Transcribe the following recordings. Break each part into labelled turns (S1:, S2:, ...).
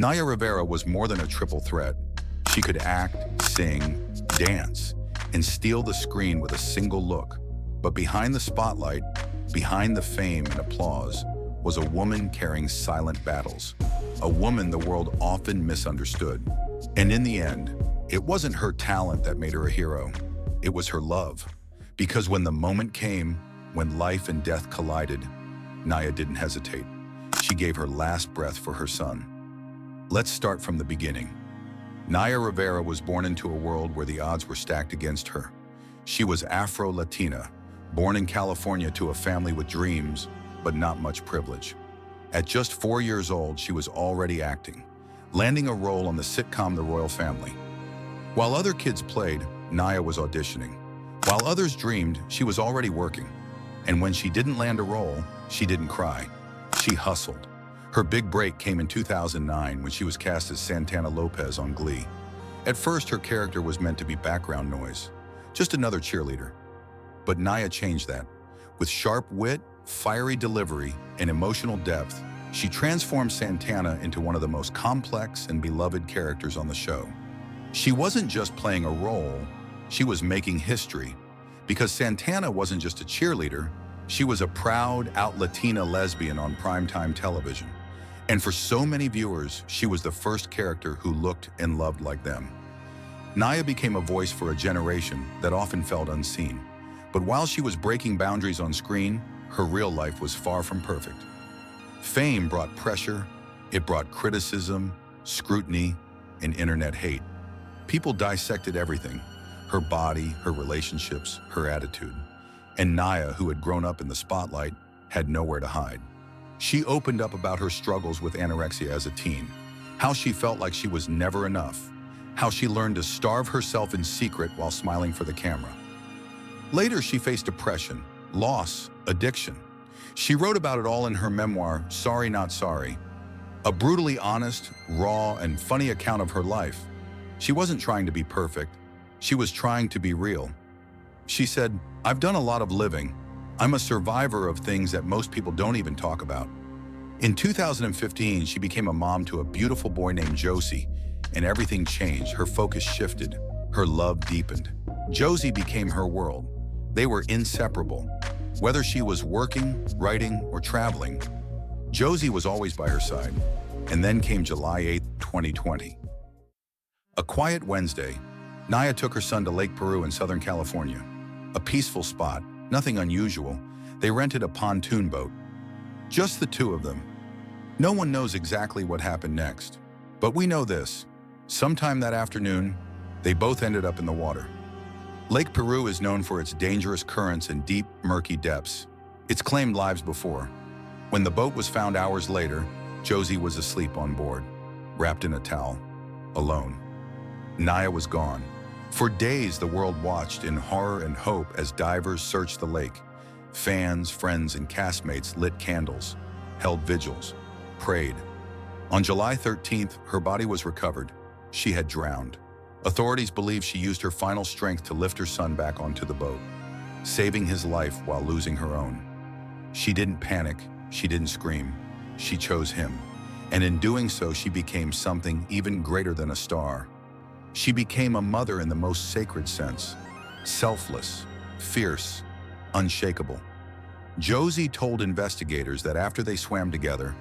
S1: Naya Rivera was more than a triple threat. She could act, sing, dance, and steal the screen with a single look. But behind the spotlight, behind the fame and applause, was a woman carrying silent battles. A woman the world often misunderstood. And in the end, it wasn't her talent that made her a hero. It was her love. Because when the moment came, when life and death collided, Naya didn't hesitate. She gave her last breath for her son. Let's start from the beginning. Naya Rivera was born into a world where the odds were stacked against her. She was Afro-Latina, born in California to a family with dreams, but not much privilege. At just 4 years old, she was already acting, landing a role on the sitcom The Royal Family. While other kids played, Naya was auditioning. While others dreamed, she was already working. And when she didn't land a role, she didn't cry. She hustled. Her big break came in 2009 when she was cast as Santana Lopez on Glee. At first, her character was meant to be background noise, just another cheerleader. But Naya changed that. With sharp wit, fiery delivery, and emotional depth, she transformed Santana into one of the most complex and beloved characters on the show. She wasn't just playing a role, she was making history. Because Santana wasn't just a cheerleader, she was a proud, out-Latina lesbian on primetime television. And for so many viewers, she was the first character who looked and loved like them. Naya became a voice for a generation that often felt unseen. But while she was breaking boundaries on screen, her real life was far from perfect. Fame brought pressure, it brought criticism, scrutiny, and internet hate. People dissected everything, her body, her relationships, her attitude. And Naya, who had grown up in the spotlight, had nowhere to hide. She opened up about her struggles with anorexia as a teen, how she felt like she was never enough, how she learned to starve herself in secret while smiling for the camera. Later, she faced depression, loss, addiction. She wrote about it all in her memoir, Sorry Not Sorry, a brutally honest, raw, and funny account of her life. She wasn't trying to be perfect. She was trying to be real. She said, "I've done a lot of living. I'm a survivor of things that most people don't even talk about." In 2015, she became a mom to a beautiful boy named Josey, and everything changed. Her focus shifted. Her love deepened. Josey became her world. They were inseparable. Whether she was working, writing, or traveling, Josey was always by her side. And then came July 8, 2020. A quiet Wednesday, Naya took her son to Lake Piru in Southern California. A peaceful spot, nothing unusual. They rented a pontoon boat. Just the two of them. No one knows exactly what happened next. But we know this. Sometime that afternoon, they both ended up in the water. Lake Piru is known for its dangerous currents and deep, murky depths. It's claimed lives before. When the boat was found hours later, Josey was asleep on board, wrapped in a towel, alone. Naya was gone. For days, the world watched in horror and hope as divers searched the lake. Fans, friends, and castmates lit candles, held vigils, prayed. On July 13th, her body was recovered. She had drowned. Authorities believe she used her final strength to lift her son back onto the boat, saving his life while losing her own. She didn't panic. She didn't scream. She chose him. And in doing so, she became something even greater than a star. She became a mother in the most sacred sense, selfless, fierce, unshakable. Josey told investigators that after they swam together,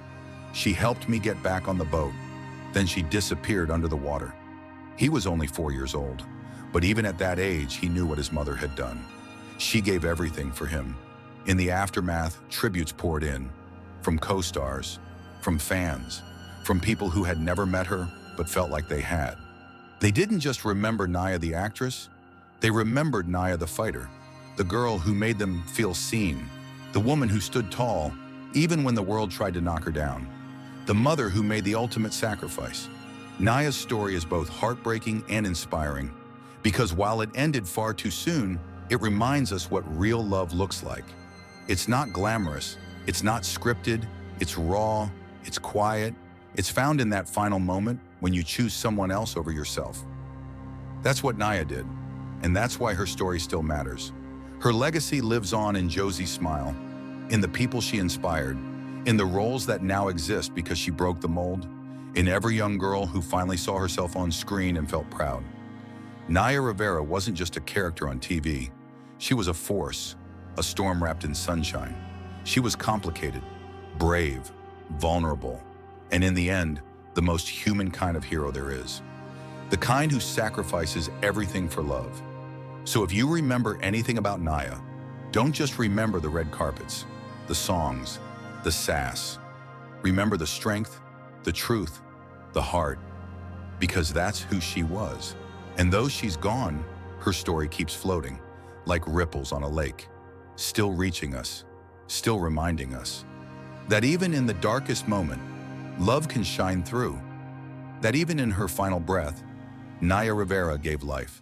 S1: she helped me get back on the boat. Then she disappeared under the water. He was only 4 years old, but even at that age, he knew what his mother had done. She gave everything for him. In the aftermath, tributes poured in, from co-stars, from fans, from people who had never met her but felt like they had. They didn't just remember Naya the actress, they remembered Naya the fighter, the girl who made them feel seen, the woman who stood tall even when the world tried to knock her down, the mother who made the ultimate sacrifice. Naya's story is both heartbreaking and inspiring, because while it ended far too soon, it reminds us what real love looks like. It's not glamorous, it's not scripted, it's raw, it's quiet, it's found in that final moment when you choose someone else over yourself. That's what Naya did, and that's why her story still matters. Her legacy lives on in Josey's smile, in the people she inspired, in the roles that now exist because she broke the mold, in every young girl who finally saw herself on screen and felt proud. Naya Rivera wasn't just a character on TV. She was a force, a storm wrapped in sunshine. She was complicated, brave, vulnerable, and in the end, the most human kind of hero there is. The kind who sacrifices everything for love. So if you remember anything about Naya, don't just remember the red carpets, the songs, the sass. Remember the strength, the truth, the heart, because that's who she was. And though she's gone, her story keeps floating, like ripples on a lake, still reaching us, still reminding us that even in the darkest moment, love can shine through. That even in her final breath, Naya Rivera gave life.